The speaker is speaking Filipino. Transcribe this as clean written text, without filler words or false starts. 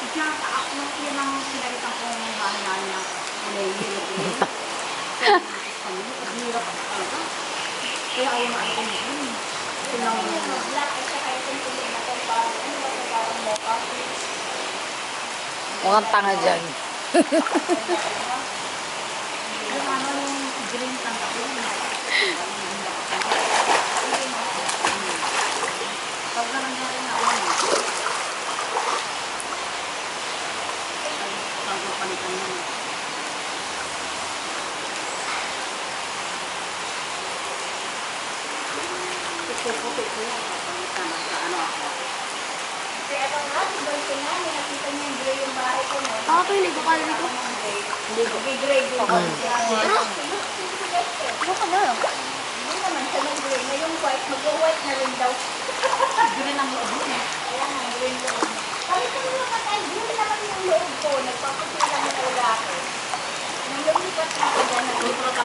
Diyan, ako yan ang pinalitan ko ng bahay na kulay yellow. Hirap talaga. Kaya ayaw na ayaw ko yun. Black at saka itong kulay na ito. Ano ba ito? Parang mocha. Mukhang tanga dyan. Ay, ano yung green tanga ko? Pag nangyari na ako, pag palitan mo. Puputi ko yan. Palitan sa ano ako. Kasi ito nga, si Dolce nga, may nakita niya yung gray yung bahay ko. Ako ito, hindi ko kaya dito. Hindi ko. Gray yung bahay ko. Ano ka na? Hindi naman siya ng gray. Na yung white, mag-white na rin daw. Green ang loob mo. Kaya nga, green loob. Kami ko naman ay green naman yung loob ko. Nagpaputi